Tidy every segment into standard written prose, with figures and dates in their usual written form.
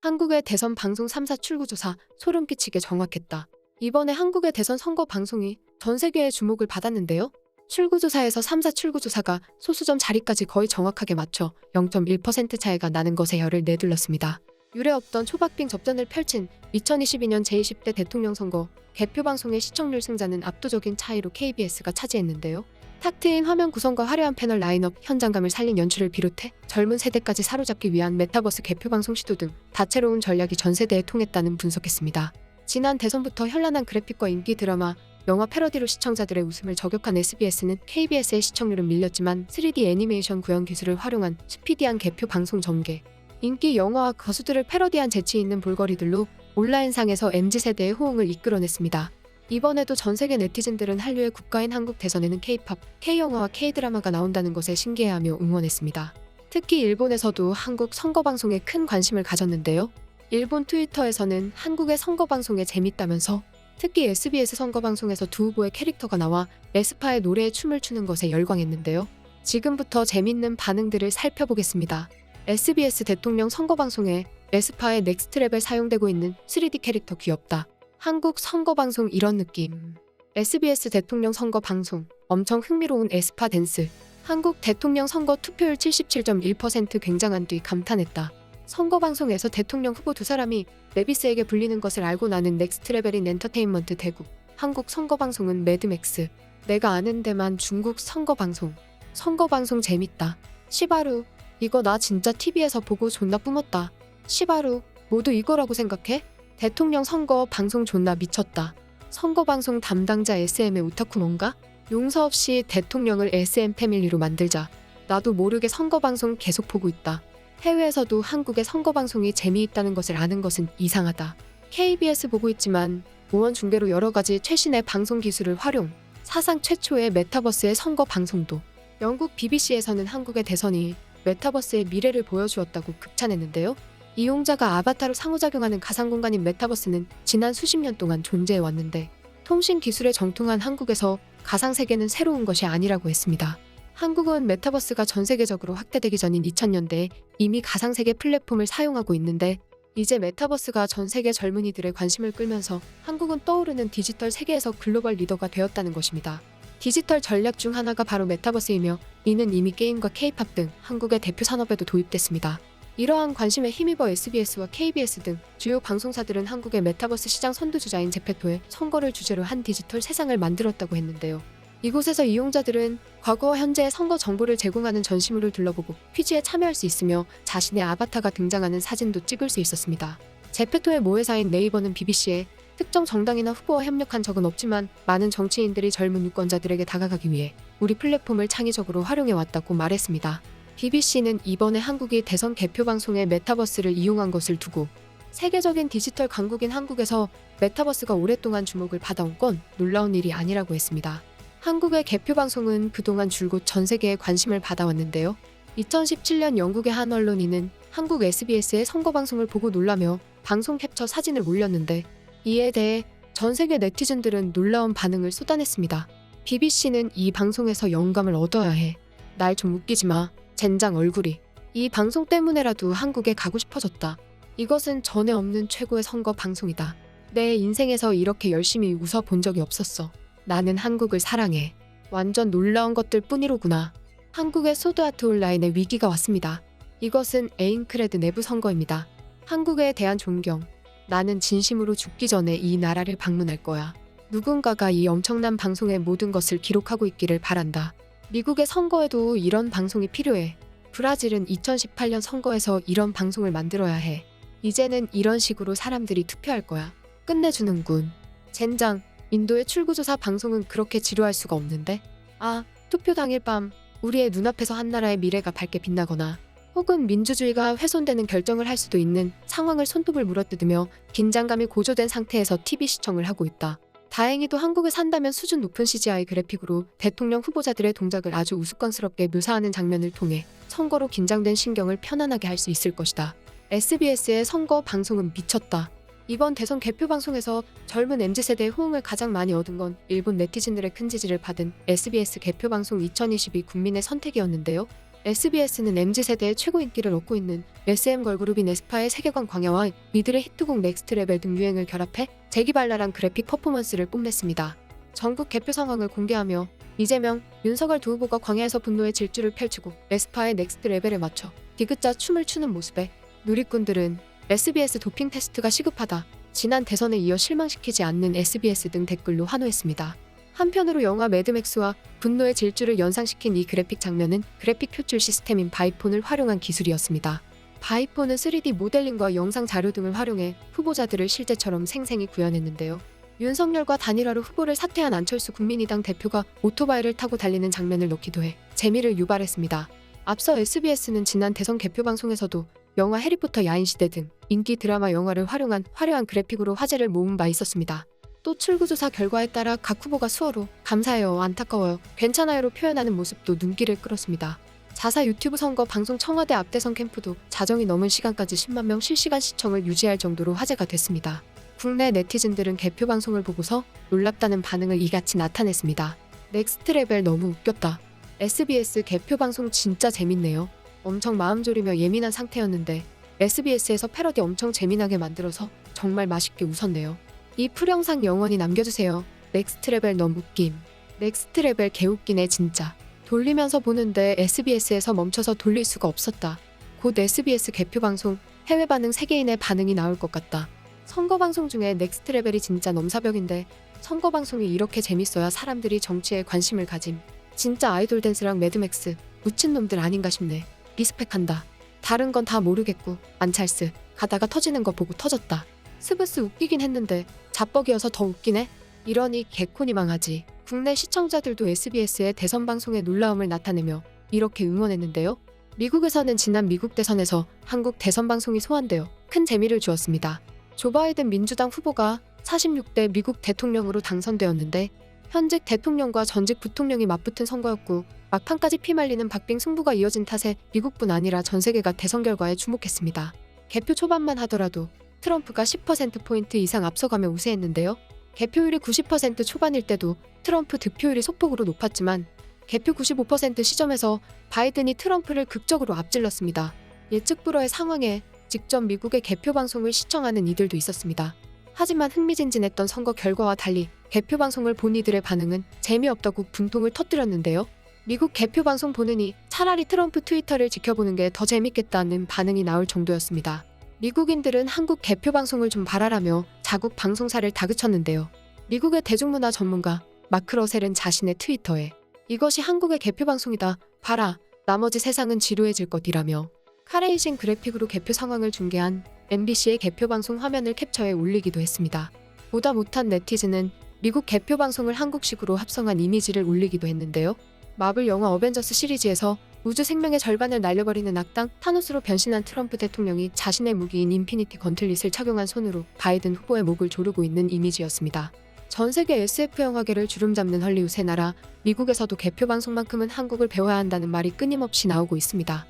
한국의 대선 방송 3사 출구조사 소름 끼치게 정확했다. 이번에 한국의 대선 선거 방송이 전 세계의 주목을 받았는데요. 출구조사에서 3사 출구조사가 소수점 자리까지 거의 정확하게 맞춰 0.1% 차이가 나는 것에 열을 내둘렀습니다. 유례없던 초박빙 접전을 펼친 2022년 제20대 대통령 선거 개표 방송의 시청률 승자는 압도적인 차이로 KBS가 차지했는데요. 탁 트인 화면 구성과 화려한 패널 라인업, 현장감을 살린 연출을 비롯해 젊은 세대까지 사로잡기 위한 메타버스 개표 방송 시도 등 다채로운 전략이 전 세대에 통했다는 분석했습니다. 지난 대선부터 현란한 그래픽과 인기 드라마, 영화 패러디로 시청자들의 웃음을 저격한 SBS는 KBS의 시청률은 밀렸지만 3D 애니메이션 구현 기술을 활용한 스피디한 개표 방송 전개, 인기 영화와 가수들을 패러디한 재치 있는 볼거리들로 온라인상에서 MZ세대의 호응을 이끌어냈습니다. 이번에도 전세계 네티즌들은 한류의 국가인 한국 대선에는 K-팝, K-영화와 K-드라마가 나온다는 것에 신기해하며 응원했습니다. 특히 일본에서도 한국 선거방송에 큰 관심을 가졌는데요. 일본 트위터에서는 한국의 선거방송에 재밌다면서 특히 SBS 선거방송에서 두 후보의 캐릭터가 나와 에스파의 노래에 춤을 추는 것에 열광했는데요. 지금부터 재밌는 반응들을 살펴보겠습니다. SBS 대통령 선거방송에 에스파의 넥스트랩에 사용되고 있는 3D 캐릭터 귀엽다. 한국 선거방송 이런 느낌. SBS 대통령 선거방송 엄청 흥미로운 에스파 댄스. 한국 대통령 선거 투표율 77.1% 굉장한 뒤 감탄했다. 선거방송에서 대통령 후보 두 사람이 레비스에게 불리는 것을 알고 나는 넥스트 레벨인 엔터테인먼트 대국. 한국 선거방송은 매드맥스. 내가 아는 데만 중국 선거방송. 선거방송 재밌다. 시바루. 이거 나 진짜 TV에서 보고 존나 뿜었다. 시바루. 모두 이거라고 생각해? 대통령 선거 방송 존나 미쳤다. 선거방송 담당자 SM의 오타쿠 뭔가? 용서 없이 대통령을 SM 패밀리로 만들자. 나도 모르게 선거방송 계속 보고 있다. 해외에서도 한국의 선거방송이 재미있다는 것을 아는 것은 이상하다. KBS 보고 있지만 무원 중계로 여러 가지 최신의 방송 기술을 활용. 사상 최초의 메타버스의 선거방송도. 영국 BBC에서는 한국의 대선이 메타버스의 미래를 보여주었다고 극찬했는데요. 이용자가 아바타로 상호작용하는 가상공간인 메타버스는 지난 수십 년 동안 존재해왔는데 통신 기술에 정통한 한국에서 가상세계는 새로운 것이 아니라고 했습니다. 한국은 메타버스가 전 세계적으로 확대되기 전인 2000년대에 이미 가상세계 플랫폼을 사용하고 있는데 이제 메타버스가 전 세계 젊은이들의 관심을 끌면서 한국은 떠오르는 디지털 세계에서 글로벌 리더가 되었다는 것입니다. 디지털 전략 중 하나가 바로 메타버스이며 이는 이미 게임과 K-팝 등 한국의 대표 산업에도 도입됐습니다. 이러한 관심에 힘입어 SBS와 KBS 등 주요 방송사들은 한국의 메타버스 시장 선두주자인 제페토의 선거를 주제로 한 디지털 세상을 만들었다고 했는데요. 이곳에서 이용자들은 과거와 현재의 선거 정보를 제공하는 전시물을 둘러보고 퀴즈에 참여할 수 있으며 자신의 아바타가 등장하는 사진도 찍을 수 있었습니다. 제페토의 모회사인 네이버는 BBC에 특정 정당이나 후보와 협력한 적은 없지만 많은 정치인들이 젊은 유권자들에게 다가가기 위해 우리 플랫폼을 창의적으로 활용해왔다고 말했습니다. BBC는 이번에 한국이 대선 개표 방송에 메타버스를 이용한 것을 두고 세계적인 디지털 강국인 한국에서 메타버스가 오랫동안 주목을 받아온 건 놀라운 일이 아니라고 했습니다. 한국의 개표 방송은 그동안 줄곧 전 세계에 관심을 받아왔는데요. 2017년 영국의 한 언론인은 한국 SBS의 선거 방송을 보고 놀라며 방송 캡처 사진을 올렸는데 이에 대해 전 세계 네티즌들은 놀라운 반응을 쏟아냈습니다. BBC는 이 방송에서 영감을 얻어야 해. 날 좀 웃기지 마. 젠장 얼굴이. 이 방송 때문에라도 한국에 가고 싶어졌다. 이것은 전에 없는 최고의 선거 방송이다. 내 인생에서 이렇게 열심히 웃어본 적이 없었어. 나는 한국을 사랑해. 완전 놀라운 것들 뿐이로구나. 한국의 소드아트 온라인에 위기가 왔습니다. 이것은 에인크레드 내부 선거입니다. 한국에 대한 존경. 나는 진심으로 죽기 전에 이 나라를 방문할 거야. 누군가가 이 엄청난 방송의 모든 것을 기록하고 있기를 바란다. 미국의 선거에도 이런 방송이 필요해. 브라질은 2018년 선거에서 이런 방송을 만들어야 해. 이제는 이런 식으로 사람들이 투표할 거야. 끝내주는군. 젠장, 인도의 출구조사 방송은 그렇게 지루할 수가 없는데? 아, 투표 당일 밤 우리의 눈앞에서 한 나라의 미래가 밝게 빛나거나 혹은 민주주의가 훼손되는 결정을 할 수도 있는 상황을 손톱을 물어뜯으며 긴장감이 고조된 상태에서 TV 시청을 하고 있다. 다행히도 한국에 산다면 수준 높은 CGI 그래픽으로 대통령 후보자들의 동작을 아주 우스꽝스럽게 묘사하는 장면을 통해 선거로 긴장된 신경을 편안하게 할 수 있을 것이다. SBS의 선거 방송은 미쳤다. 이번 대선 개표 방송에서 젊은 MZ세대의 호응을 가장 많이 얻은 건 일본 네티즌들의 큰 지지를 받은 SBS 개표 방송 2022 국민의 선택이었는데요. SBS는 MZ세대의 최고 인기를 얻고 있는 SM 걸그룹인 에스파의 세계관 광야와 이들의 히트곡 넥스트 레벨 등 유행을 결합해 재기발랄한 그래픽 퍼포먼스를 뽐냈습니다. 전국 개표 상황을 공개하며 이재명, 윤석열 두 후보가 광야에서 분노의 질주를 펼치고 에스파의 넥스트 레벨에 맞춰 디귿자 춤을 추는 모습에 누리꾼들은 SBS 도핑 테스트가 시급하다, 지난 대선에 이어 실망시키지 않는 SBS 등 댓글로 환호했습니다. 한편으로 영화 매드맥스와 분노의 질주를 연상시킨 이 그래픽 장면은 그래픽 표출 시스템인 바이폰을 활용한 기술이었습니다. 바이폰은 3D 모델링과 영상 자료 등을 활용해 후보자들을 실제처럼 생생히 구현했는데요. 윤석열과 단일화로 후보를 사퇴한 안철수 국민의당 대표가 오토바이를 타고 달리는 장면을 넣기도 해 재미를 유발했습니다. 앞서 SBS는 지난 대선 개표 방송에서도 영화 해리포터 야인시대 등 인기 드라마 영화를 활용한 화려한 그래픽으로 화제를 모은 바 있었습니다. 또 출구조사 결과에 따라 각 후보가 수어로 감사해요, 안타까워요, 괜찮아요로 표현하는 모습도 눈길을 끌었습니다. 자사 유튜브 선거 방송 청와대 앞대선 캠프도 자정이 넘은 시간까지 10만 명 실시간 시청을 유지할 정도로 화제가 됐습니다. 국내 네티즌들은 개표 방송을 보고서 놀랍다는 반응을 이같이 나타냈습니다. 넥스트 레벨 너무 웃겼다. SBS 개표 방송 진짜 재밌네요. 엄청 마음 졸이며 예민한 상태였는데 SBS에서 패러디 엄청 재미나게 만들어서 정말 맛있게 웃었네요. 이 풀영상 영원히 남겨주세요. 넥스트 레벨 너무 웃김. 넥스트 레벨 개웃기네 진짜. 돌리면서 보는데 SBS에서 멈춰서 돌릴 수가 없었다. 곧 SBS 개표 방송 해외 반응 세계인의 반응이 나올 것 같다. 선거 방송 중에 넥스트 레벨이 진짜 넘사벽인데 선거 방송이 이렇게 재밌어야 사람들이 정치에 관심을 가짐. 진짜 아이돌 댄스랑 매드맥스 묻힌 놈들 아닌가 싶네. 리스펙한다. 다른 건 다 모르겠고 안찰스 가다가 터지는 거 보고 터졌다. 스브스 웃기긴 했는데 자뻑이어서 더 웃기네. 이러니 개콘이 망하지. 국내 시청자들도 SBS의 대선 방송에 놀라움을 나타내며 이렇게 응원했는데요. 미국에서는 지난 미국 대선에서 한국 대선 방송이 소환되어 큰 재미를 주었습니다. 조 바이든 민주당 후보가 46대 미국 대통령으로 당선되었는데 현직 대통령과 전직 부통령이 맞붙은 선거였고 막판까지 피말리는 박빙 승부가 이어진 탓에 미국뿐 아니라 전 세계가 대선 결과에 주목했습니다. 개표 초반만 하더라도 트럼프가 10%포인트 이상 앞서가며 우세했는데요. 개표율이 90% 초반일 때도 트럼프 득표율이 소폭으로 높았지만 개표 95% 시점에서 바이든이 트럼프를 극적으로 앞질렀습니다. 예측 불허의 상황에 직접 미국의 개표 방송을 시청하는 이들도 있었습니다. 하지만 흥미진진했던 선거 결과와 달리 개표 방송을 본 이들의 반응은 재미없다고 분통을 터뜨렸는데요. 미국 개표 방송 보느니 차라리 트럼프 트위터를 지켜보는 게 더 재밌겠다는 반응이 나올 정도였습니다. 미국인들은 한국 개표 방송을 좀 봐라라며 자국 방송사를 다그쳤는데요. 미국의 대중문화 전문가 마크 러셀은 자신의 트위터에 이것이 한국의 개표 방송이다. 봐라. 나머지 세상은 지루해질 것이라며 카레이싱 그래픽으로 개표 상황을 중계한 MBC의 개표 방송 화면을 캡처해 올리기도 했습니다. 보다 못한 네티즌은 미국 개표 방송을 한국식으로 합성한 이미지를 올리기도 했는데요. 마블 영화 어벤져스 시리즈에서 우주 생명의 절반을 날려버리는 악당 타노스로 변신한 트럼프 대통령이 자신의 무기인 인피니티 건틀릿을 착용한 손으로 바이든 후보의 목을 조르고 있는 이미지였습니다. 전 세계 SF 영화계를 주름잡는 헐리우드의 나라 미국에서도 개표 방송만큼은 한국을 배워야 한다는 말이 끊임없이 나오고 있습니다.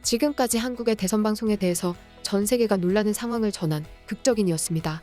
지금까지 한국의 대선 방송에 대해서 전 세계가 놀라는 상황을 전한 극적인이었습니다.